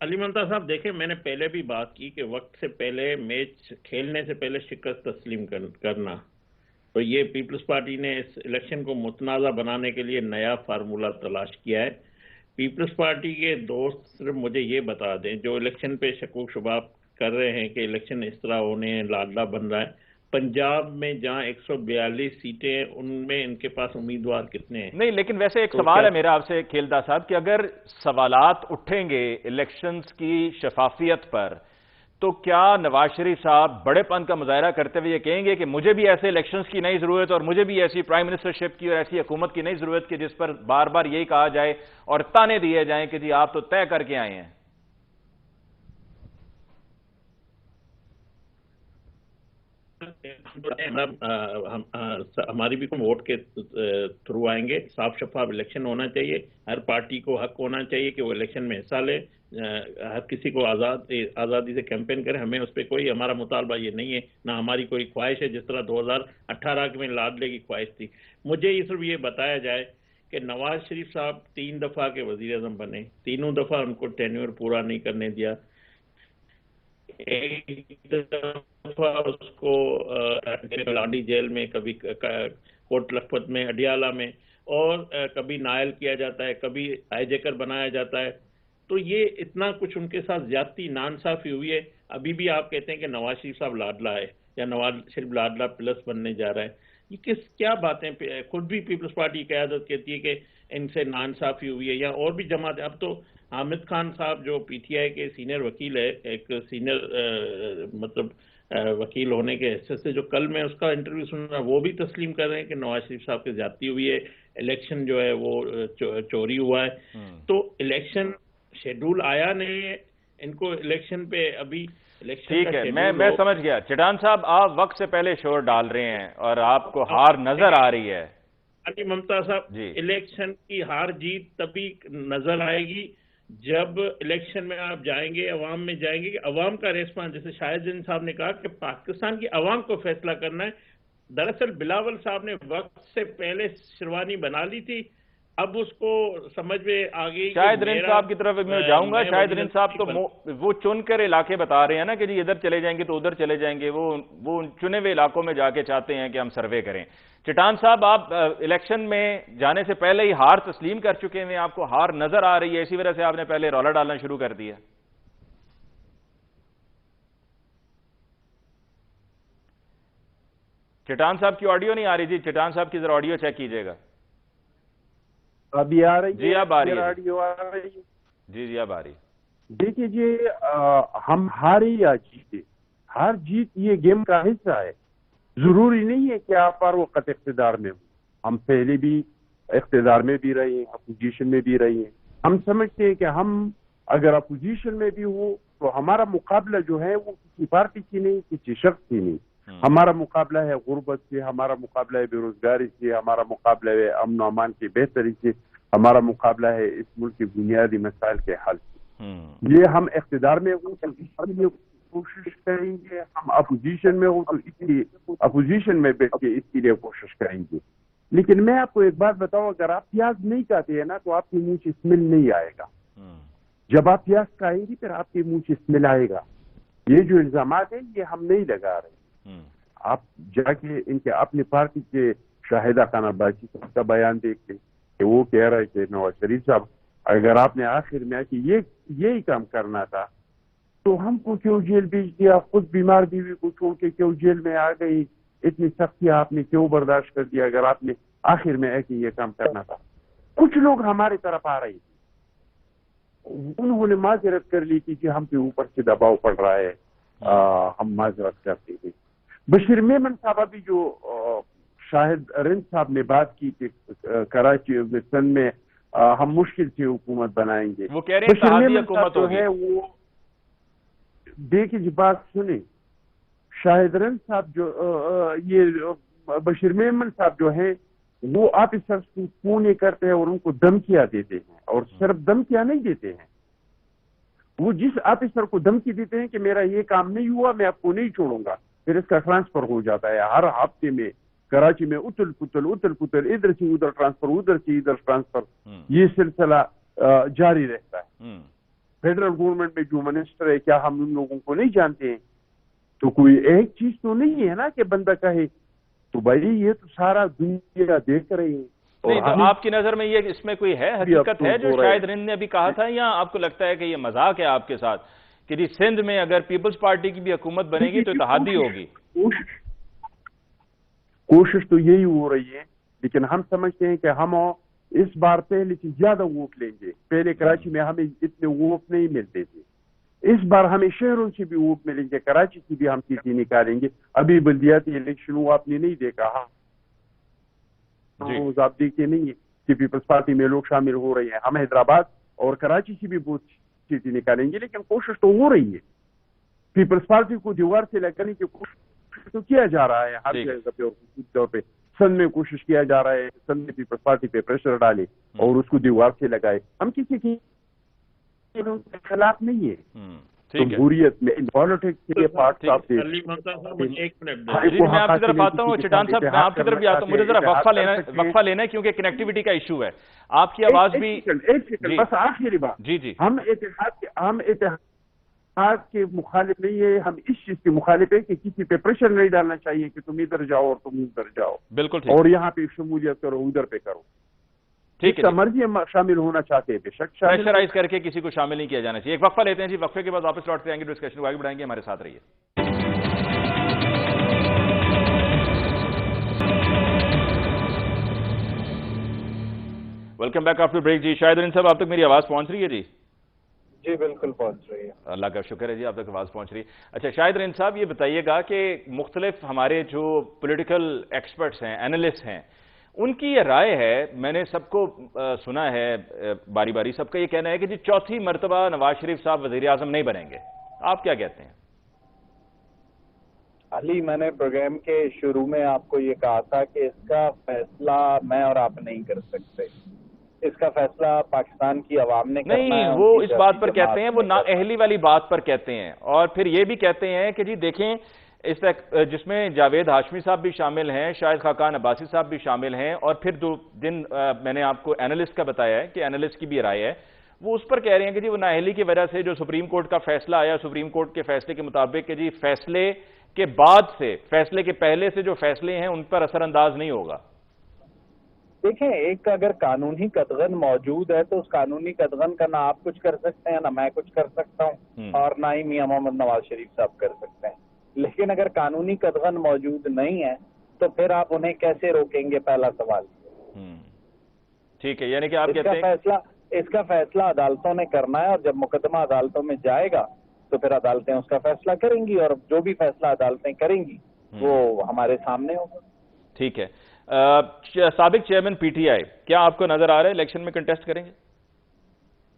علی ممتاز صاحب دیکھیں, میں نے پہلے بھی بات کی کہ وقت سے پہلے میچ کھیلنے سے پہلے شکست تسلیم کرنا, تو یہ پیپلز پارٹی نے اس الیکشن کو متنازع بنانے کے لیے نیا فارمولہ تلاش کیا ہے. پیپلز پارٹی کے دوست صرف مجھے یہ بتا دیں جو الیکشن پہ شکوک شباب کر رہے ہیں کہ الیکشن اس طرح ہونے ہیں, لاڈلا بن رہا ہے, پنجاب میں جہاں 142 سیٹیں ہیں ان میں ان کے پاس امیدوار کتنے ہیں؟ نہیں, لیکن ویسے ایک سوال ہے میرا آپ سے کھیلدہ صاحب کہ اگر سوالات اٹھیں گے الیکشنز کی شفافیت پر, تو کیا نواز شریف صاحب بڑے پن کا مظاہرہ کرتے ہوئے یہ کہیں گے کہ مجھے بھی ایسے الیکشنز کی نہیں ضرورت اور مجھے بھی ایسی پرائم منسٹرشپ کی اور ایسی حکومت کی نہیں ضرورت کہ جس پر بار بار یہی کہا جائے اور تانے دیے جائیں کہ جی آپ تو طے کر کے آئے ہیں؟ ہماری بھی ووٹ کے تھرو آئیں گے. صاف شفاف الیکشن ہونا چاہیے, ہر پارٹی کو حق ہونا چاہیے کہ وہ الیکشن میں حصہ لے, ہر کسی کو آزادی سے کیمپین کرے. ہمیں اس پہ کوئی ہمارا مطالبہ یہ نہیں ہے, نہ ہماری کوئی خواہش ہے جس طرح 2018 میں لاڈلے کی خواہش تھی. مجھے یہ صرف یہ بتایا جائے کہ نواز شریف صاحب 3 دفعہ کے وزیر اعظم بنے, تینوں دفعہ ان کو ٹینیور پورا نہیں کرنے دیا. ایک دفعہ اس کو لاڈی جیل میں, کبھی کوٹ لکھپت میں, اڈیالہ میں, اور کبھی نائل کیا جاتا ہے, کبھی ہائی جیکر بنایا جاتا ہے. تو یہ اتنا کچھ ان کے ساتھ زیادتی ناانصافی ہوئی ہے. ابھی بھی آپ کہتے ہیں کہ نواز شریف صاحب لاڈلا ہے یا نواز شریف لاڈلا پلس بننے جا رہا ہے. یہ کیا باتیں, خود بھی پیپلز پارٹی کی قیادت کہتی ہے کہ ان سے ناانصافی ہوئی ہے, یا اور بھی جماعت. اب تو حامد خان صاحب جو PTI کے سینئر وکیل ہے, ایک سینئر مطلب وکیل ہونے کے حیثیت سے, جو کل میں اس کا انٹرویو سن رہا, وہ بھی تسلیم کر رہے ہیں کہ نواز شریف صاحب کی زیادتی ہوئی ہے, الیکشن جو ہے وہ چوری ہوا ہے. تو الیکشن شیڈول آیا نہیں ہے, ان کو الیکشن پہ ابھی ٹھیک ہے, میں سمجھ گیا. چٹان صاحب آپ وقت سے پہلے شور ڈال رہے ہیں اور آپ کو ہار نظر آ رہی ہے. علی ممتاز صاحب, الیکشن کی ہار جیت تبھی نظر آئے گی جب الیکشن میں آپ جائیں گے, عوام میں جائیں گے, کہ عوام کا ریسپانس, جیسے شاہد جن صاحب نے کہا کہ پاکستان کی عوام کو فیصلہ کرنا ہے. دراصل بلاول صاحب نے وقت سے پہلے شروانی بنا لی تھی, اب اس کو سمجھ میں آ گئی. شاہد رین صاحب کی طرف میں جاؤں گا. شاہد رین صاحب تو وہ چن کر علاقے بتا رہے ہیں نا کہ جی ادھر چلے جائیں گے تو ادھر چلے جائیں گے, وہ چنے ہوئے علاقوں میں جا کے چاہتے ہیں کہ ہم سروے کریں. چٹان صاحب, آپ الیکشن میں جانے سے پہلے ہی ہار تسلیم کر چکے ہیں, آپ کو ہار نظر آ رہی ہے, اسی وجہ سے آپ نے پہلے رولا ڈالنا شروع کر دیا. چٹان صاحب کی آڈیو نہیں آ رہی جی، چٹان صاحب کی ذرا آڈیو چیک کیجئے گا. ابھی آ رہی ہے؟ جی اب آ رہی ہے. آڈیو آ رہی ہے؟ جی اب آ رہی ہے. دیکھیے جی، ہم ہارے یا جیتے، ہار جیت یہ گیم کا حصہ ہے. ضروری نہیں ہے کہ آپ پر وقت اقتدار میں ہوں. ہم پہلے بھی اقتدار میں بھی رہے ہیں، اپوزیشن میں بھی رہے ہیں. ہم سمجھتے ہیں کہ ہم اگر اپوزیشن میں بھی ہوں تو ہمارا مقابلہ جو ہے وہ کسی پارٹی کی نہیں، کسی شخص کی نہیں. ہمارا مقابلہ ہے غربت سے، ہمارا مقابلہ ہے بے روزگاری سے، ہمارا مقابلہ ہے امن و امان کی بہتری سے، ہمارا مقابلہ ہے اس ملک کے بنیادی مسائل کے حل سے. یہ ہم اقتدار میں ہوں تو اس لیے کوشش کریں گے، ہم اپوزیشن میں ہوں تو اس لیے اپوزیشن میں بیٹھ کے اس کے لیے کوشش کریں گے. لیکن میں آپ کو ایک بات بتاؤں، اگر آپ پیاز نہیں کھاتے ہیں نا تو آپ کے منہ سے اسمیل نہیں آئے گا. جب آپ پیاز کھائیں گے پھر آپ کے منہ سے اسمیل آئے گا. یہ جو الزامات ہیں یہ ہم نہیں لگا رہے. آپ جا کے ان کے اپنی پارٹی کے شاہدہ خان عباسی صاحب کا بیان دیکھ لیں کہ وہ کہہ رہے کہ نواز شریف صاحب اگر آپ نے آخر میں کہ یہی کام کرنا تھا تو ہم کو کیوں جیل بھیج دیا، خود بیمار بیوی کو چھوڑ کے کیوں جیل میں آ گئی، اتنی سختیاں آپ نے کیوں برداشت کر دیا اگر آپ نے آخر میں ہے کہ یہ کام کرنا تھا. کچھ لوگ ہماری طرف آ رہے تھے، انہوں نے معذرت کر لی کہ ہم پہ اوپر سے دباؤ پڑ رہا ہے، ہم معذرت کرتے تھے. بشیر میمن صاحب ابھی جو شاہد رند صاحب نے بات کی کہ کراچی سن میں ہم مشکل سے حکومت بنائیں گے، وہ کہہ رہے ہیں اتحادی حکومت جو ہے وہ دیکھیے جی بات سنیں. شاہد رند صاحب جو یہ بشیر میمن صاحب جو ہیں وہ آفیسرز کو فون کرتے ہیں اور ان کو دھمکیاں دیتے ہیں، اور صرف دھمکیاں نہیں دیتے ہیں، وہ جس آفیسر کو دھمکی دیتے ہیں کہ میرا یہ کام نہیں ہوا میں آپ کو نہیں چھوڑوں گا، پھر اس کا ٹرانسفر ہو جاتا ہے. ہر ہفتے میں کراچی میں اتل پتل ادھر سے ادھر ٹرانسفر، ادھر سے ادھر ٹرانسفر، یہ سلسلہ جاری رہتا ہے. فیڈرل گورنمنٹ میں جو منسٹر ہے کیا ہم ان لوگوں کو نہیں جانتے ہیں؟ تو کوئی ایک چیز تو نہیں ہے نا کہ بندہ کہے تو بھائی یہ تو سارا دنیا دیکھ رہی ہے. نہیں تو آپ کی نظر میں یہ اس میں کوئی ہے حقیقت ہے جو شاہد رند نے ابھی کہا تھا، یا آپ کو لگتا ہے کہ یہ مذاق ہے آپ کے ساتھ کہ جی سندھ میں اگر پیپلز پارٹی کی بھی حکومت بنے گی تو اتحادی ہوگی؟ کوشش تو یہی ہو رہی ہے، لیکن ہم سمجھتے ہیں کہ ہم اس بار پہلے سے زیادہ ووٹ لیں گے. پہلے کراچی میں ہمیں اتنے ووٹ نہیں ملتے تھے، اس بار ہمیں شہروں سے بھی ووٹ ملیں گے، کراچی کی بھی ہم سیٹیں نکالیں گے. ابھی بلدیاتی الیکشن ہوا آپ نے نہیں دیکھا، آپ دیکھتے نہیں ہیں کہ پیپلز پارٹی میں لوگ شامل ہو رہے ہیں. ہم حیدرآباد اور کراچی سے بھی بہت سیٹیں نکالیں گے، لیکن کوشش تو ہو رہی ہے. پیپلز پارٹی کو دیوار سے لگانے کی کوشش تو کیا جا رہا ہے ہر جگہ پہ، اور خصوصی طور پہ سندھ میں کوشش کیا جا رہا ہے. سندھ میں پیپلز پارٹی پہ پریشر ڈالے اور اس کو دیوار سے لگائے. ہم کسی کے خلاف نہیں ہے. جمہوریت میں پالیٹکس کے پارٹ میں آپ کی طرف آتا ہوں چٹان صاحب، میں آپ کی طرف بھی آتا ہوں. مجھے ذرا وقفہ لینا ہے کیونکہ کنیکٹیوٹی کا ایشو ہے. آپ کی آواز بھی ایک سیکنڈ بس آخری بات. جی ہم اتحاد کے مخالف نہیں ہے، ہم اس چیز کے مخالف ہے کہ کسی پہ پریشر نہیں ڈالنا چاہیے کہ تم ادھر جاؤ اور تم ادھر جاؤ، بالکل، اور یہاں پہ شمولیت کرو ادھر پہ کرو. ٹھیک ہے، مرضی شامل ہونا چاہتے ہیں بے شک، پریشرائز کر کے کسی کو شامل نہیں کیا جانا چاہیے. ایک وقفہ لیتے ہیں جی، وقفے کے بعد واپس لوٹتے آئیں گے، ڈسکشن کو آگے بڑھائیں گے. ہمارے ساتھ رہیے. Welcome back after break. جی شاہد رند صاحب، آپ تک میری آواز پہنچ رہی ہے؟ جی بالکل پہنچ رہی ہے. اللہ کا شکر ہے جی، آپ تک آواز پہنچ رہی ہے. اچھا شاہد رند صاحب، یہ بتائیے گا کہ مختلف ہمارے جو پولیٹیکل ایکسپرٹس ہیں، اینالسٹ ہیں، ان کی یہ رائے ہے، میں نے سب کو سنا ہے باری باری، سب کا یہ کہنا ہے کہ جی چوتھی مرتبہ نواز شریف صاحب وزیر اعظم نہیں بنیں گے. آپ کیا کہتے ہیں؟ علی، میں نے پروگرام کے شروع میں آپ کو یہ کہا تھا کہ اس کا فیصلہ میں اور آپ نہیں کر سکتے، اس کا فیصلہ پاکستان کی عوام نے کرنا ہے. نہیں، وہ اس بات پر کہتے ہیں، وہ نااہلی والی بات پر کہتے ہیں، اور پھر یہ بھی کہتے ہیں کہ جی دیکھیں اس جس میں جاوید ہاشمی صاحب بھی شامل ہیں، شاہد خاقان عباسی صاحب بھی شامل ہیں، اور پھر دو دن میں نے آپ کو اینالسٹ کا بتایا ہے کہ اینالسٹ کی بھی رائے ہے، وہ اس پر کہہ رہے ہیں کہ جی وہ نااہلی کی وجہ سے جو سپریم کورٹ کا فیصلہ آیا، سپریم کورٹ کے فیصلے کے مطابق کہ جی فیصلے کے بعد سے، فیصلے کے پہلے سے جو فیصلے ہیں ان پر اثر انداز نہیں ہوگا. دیکھیں، ایک اگر قانونی قدغن موجود ہے تو اس قانونی قدغن کا نہ آپ کچھ کر سکتے ہیں، نہ میں کچھ کر سکتا ہوں، اور نہ ہی میاں محمد نواز شریف صاحب کر سکتے ہیں. لیکن اگر قانونی قدغن موجود نہیں ہے تو پھر آپ انہیں کیسے روکیں گے؟ پہلا سوال. ٹھیک ہے، یعنی کہ آپ کہتے ہیں اس کا فیصلہ عدالتوں نے کرنا ہے، اور جب مقدمہ عدالتوں میں جائے گا تو پھر عدالتیں اس کا فیصلہ کریں گی، اور جو بھی فیصلہ عدالتیں کریں گی وہ ہمارے سامنے ہوگا. ٹھیک ہے. سابق چیئرمین پی ٹی آئی کیا آپ کو نظر آ رہا ہے الیکشن میں کنٹیسٹ کریں گے؟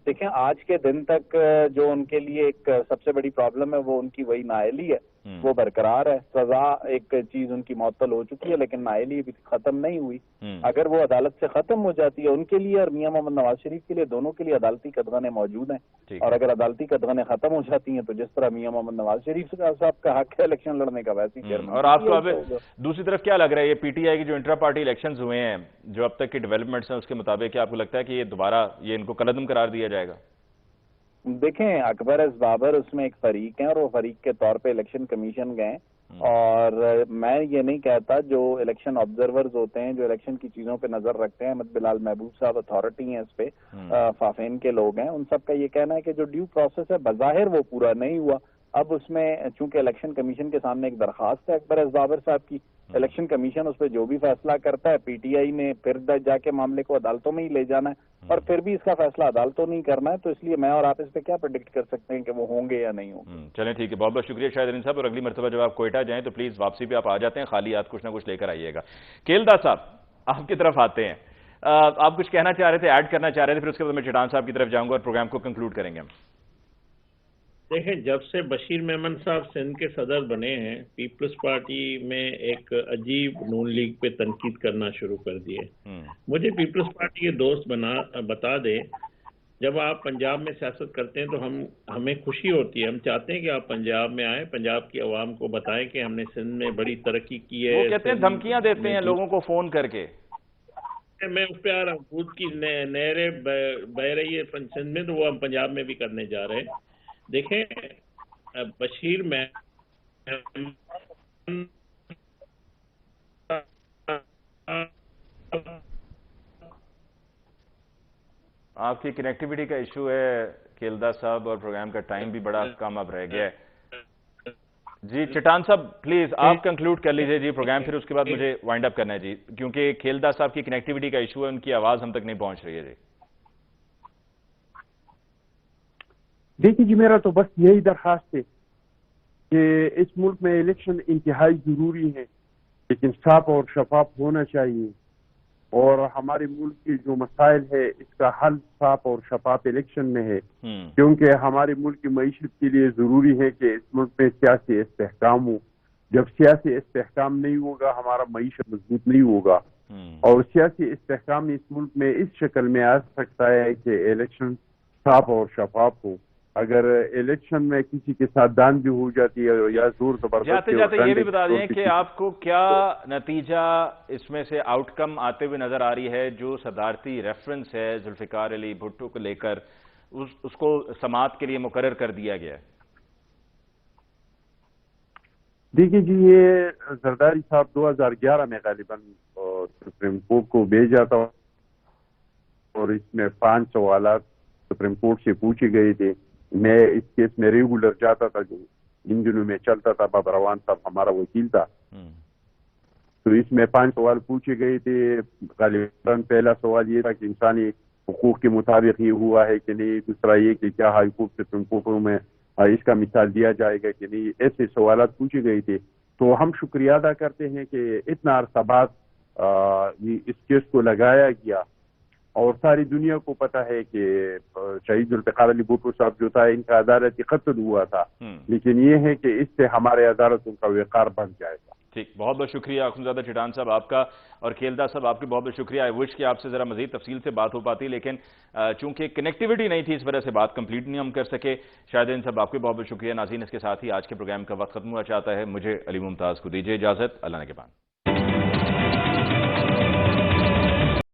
دیکھیں، آج کے دن تک جو ان کے لیے ایک سب سے بڑی پرابلم ہے وہ ان کی وہی نااہلی ہے، وہ برقرار ہے. سزا ایک چیز ان کی معطل ہو چکی ہے، لیکن نااہلی ابھی ختم نہیں ہوئی. اگر وہ عدالت سے ختم ہو جاتی ہے، ان کے لیے اور میاں محمد نواز شریف کے لیے دونوں کے لیے عدالتی قدغنیں موجود ہیں، اور اگر عدالتی قدغنیں ختم ہو جاتی ہیں تو جس طرح میاں محمد نواز شریف صاحب کا حق ہے الیکشن لڑنے کا، ویسے چیئرمین. اور آپ کو اب دوسری طرف کیا لگ رہا ہے، یہ پی ٹی آئی کی جو انٹرا پارٹی الیکشنز ہوئے ہیں، جو اب تک کی ڈیولپمنٹس ہیں اس کے مطابق کیا آپ کو لگتا ہے کہ یہ دوبارہ یہ ان کو کالعدم قرار دیا جائے گا؟ دیکھیں، اکبر از بابر اس میں ایک فریق ہیں، اور وہ فریق کے طور پہ الیکشن کمیشن گئے، اور میں یہ نہیں کہتا، جو الیکشن آبزرورز ہوتے ہیں، جو الیکشن کی چیزوں پہ نظر رکھتے ہیں، احمد بلال محبوب صاحب اتھارٹی ہیں اس پہ، فافین کے لوگ ہیں، ان سب کا یہ کہنا ہے کہ جو ڈیو پروسیس ہے بظاہر وہ پورا نہیں ہوا. اب اس میں چونکہ الیکشن کمیشن کے سامنے ایک درخواست ہے اکبر از بابر صاحب کی، الیکشن کمیشن اس پہ جو بھی فیصلہ کرتا ہے، پی ٹی آئی نے پھر جا کے معاملے کو عدالتوں میں ہی لے جانا ہے، اور پھر بھی اس کا فیصلہ عدالتوں نہیں کرنا ہے. تو اس لیے میں اور آپ اس پہ کیا پریڈکٹ کر سکتے ہیں کہ وہ ہوں گے یا نہیں ہوں گے. چلیں ٹھیک ہے، بہت بہت شکریہ شاہد علیم صاحب، اور اگلی مرتبہ جب آپ کوئٹہ جائیں تو پلیز واپسی پہ آپ آ جاتے ہیں، خالی ہاتھ کچھ نہ کچھ لے کر آئیے گا. کیلدا صاحب آپ کی طرف آتے ہیں، آپ کچھ کہنا چاہ رہے تھے، ایڈ کرنا چاہ رہے تھے، پھر اس کے بعد میں چٹان صاحب کی طرف جاؤں گا اور پروگرام کو کنکلوڈ کریں گے ہم. دیکھیں، جب سے بشیر میمن صاحب سندھ کے صدر بنے ہیں، پیپلز پارٹی میں ایک عجیب نون لیگ پہ تنقید کرنا شروع کر دیے. مجھے پیپلز پارٹی کے دوست بتا دے، جب آپ پنجاب میں سیاست کرتے ہیں تو ہمیں خوشی ہوتی ہے، ہم چاہتے ہیں کہ آپ پنجاب میں آئیں، پنجاب کی عوام کو بتائیں کہ ہم نے سندھ میں بڑی ترقی کی ہے. وہ کہتے ہیں دھمکیاں دیتے ہیں لوگوں کو فون کر کے. میں اس پہ آ رہا ہوں، دودھ کی نہریں بہ رہی ہے سندھ میں، تو وہ ہم پنجاب میں بھی کرنے جا رہے ہیں. دیکھیں، بشیر میں آپ کی کنیکٹیوٹی کا ایشو ہے کیلدا صاحب، اور پروگرام کا ٹائم بھی بڑا کم اب رہ گیا ہے. جی چٹان صاحب پلیز آپ کنکلوڈ کر لیجئے جی پروگرام، پھر اس کے بعد مجھے وائنڈ اپ کرنا ہے جی، کیونکہ کیلدا صاحب کی کنیکٹیوٹی کا ایشو ہے، ان کی آواز ہم تک نہیں پہنچ رہی ہے. جی دیکھیے جی، میرا تو بس یہی درخواست ہے کہ اس ملک میں الیکشن انتہائی ضروری ہے، لیکن صاف اور شفاف ہونا چاہیے، اور ہمارے ملک کے جو مسائل ہے اس کا حل صاف اور شفاف الیکشن میں ہے، کیونکہ ہمارے ملک کی معیشت کے لیے ضروری ہے کہ اس ملک میں سیاسی استحکام ہو. جب سیاسی استحکام نہیں ہوگا ہمارا معیشت مضبوط نہیں ہوگا، اور سیاسی استحکام اس ملک میں اس شکل میں آ سکتا ہے کہ الیکشن صاف اور شفاف ہو. اگر الیکشن میں کسی کے ساتھ دان بھی ہو جاتی ہے یا زور زبردستی، جاتے جاتے یہ بھی بتا دیں کہ آپ کو کیا نتیجہ اس میں سے آؤٹ کم آتے ہوئے نظر آ رہی ہے، جو صدارتی ریفرنس ہے ذوالفقار علی بھٹو کو لے کر، اس کو سماعت کے لیے مقرر کر دیا گیا ہے؟ دیکھیے جی، یہ زرداری صاحب 2011 میں غالباً سپریم کورٹ کو بھیجا تھا، اور اس میں 5 سوالات سپریم کورٹ سے پوچھے گئے تھے. میں اس کیس میں ریگولر جاتا تھا، جو ان دنوں میں چلتا تھا، بابر روان صاحب ہمارا وکیل تھا. تو اس میں 5 سوال پوچھے گئے تھے. غالباً پہلا سوال یہ تھا کہ انسانی حقوق کے مطابق یہ ہوا ہے کہ نہیں، دوسرا یہ کہ کیا ہائی کورٹ سپریم کورٹوں میں اس کا مثال دیا جائے گا کہ نہیں. ایسے سوالات پوچھے گئے تھے. تو ہم شکریہ ادا کرتے ہیں کہ اتنا عرصہ بعد اس کیس کو لگایا گیا، اور ساری دنیا کو پتا ہے کہ شہید ذوالفقار علی بھٹو صاحب جو تھا ان کا عدالتی قتل ہوا تھا، لیکن یہ ہے کہ اس سے ہمارے عدالتوں کا وقار بڑھ جائے گا. ٹھیک، بہت بہت شکریہ اخوندزادہ چٹان صاحب آپ کا، اور کیلدا صاحب آپ کی بہت بہت شکریہ. آئی وش کہ آپ سے ذرا مزید تفصیل سے بات ہو پاتی، لیکن چونکہ کنیکٹیوٹی نہیں تھی اس وجہ سے بات کمپلیٹ نہیں ہم کر سکے. شاہدین صاحب آپ کو بہت بہت شکریہ. ناظرین، اس کے ساتھ ہی آج کے پروگرام کا وقت ختم ہوا چاہتا ہے. مجھے علی ممتاز کو دیجیے اجازت. اللہ نے کے بعد.